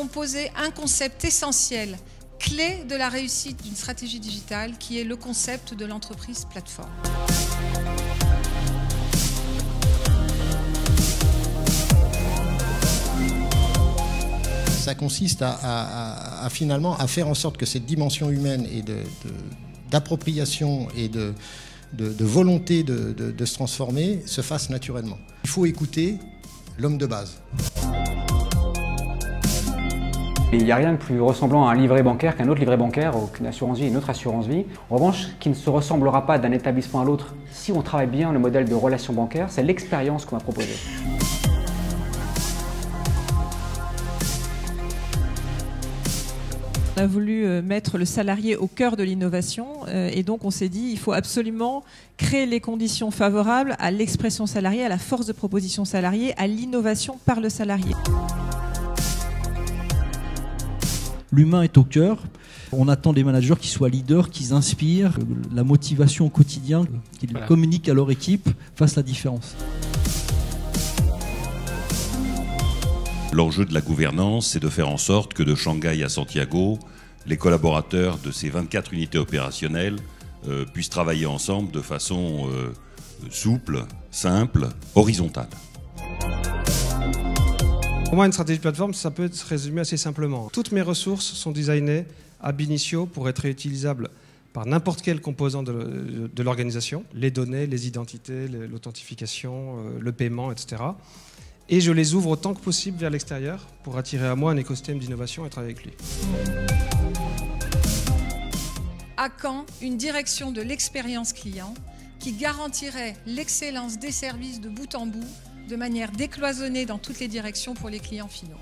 avons posé un concept essentiel, clé de la réussite d'une stratégie digitale, qui est le concept de l'entreprise plateforme. Ça consiste finalement à faire en sorte que cette dimension humaine et d'appropriation et de volonté de se transformer se fasse naturellement. Il faut écouter l'homme de base. Il n'y a rien de plus ressemblant à un livret bancaire qu'un autre livret bancaire, ou qu'une assurance vie et une autre assurance vie. En revanche, qui ne se ressemblera pas d'un établissement à l'autre si on travaille bien le modèle de relation bancaire, c'est l'expérience qu'on va proposer. On a voulu mettre le salarié au cœur de l'innovation et donc on s'est dit il faut absolument créer les conditions favorables à l'expression salariée, à la force de proposition salariée, à l'innovation par le salarié. L'humain est au cœur. On attend des managers qui soient leaders, qui inspirent, la motivation au quotidien, qui communiquent à leur équipe, fassent la différence. L'enjeu de la gouvernance, c'est de faire en sorte que de Shanghai à Santiago, les collaborateurs de ces 24 unités opérationnelles puissent travailler ensemble de façon souple, simple, horizontale. Pour moi, une stratégie de plateforme, ça peut se résumer assez simplement. Toutes mes ressources sont designées ab initio pour être réutilisables par n'importe quel composant de l'organisation. Les données, les identités, l'authentification, le paiement, etc. Et je les ouvre autant que possible vers l'extérieur pour attirer à moi un écosystème d'innovation et travailler avec lui. À quand une direction de l'expérience client qui garantirait l'excellence des services de bout en bout de manière décloisonnée dans toutes les directions pour les clients finaux?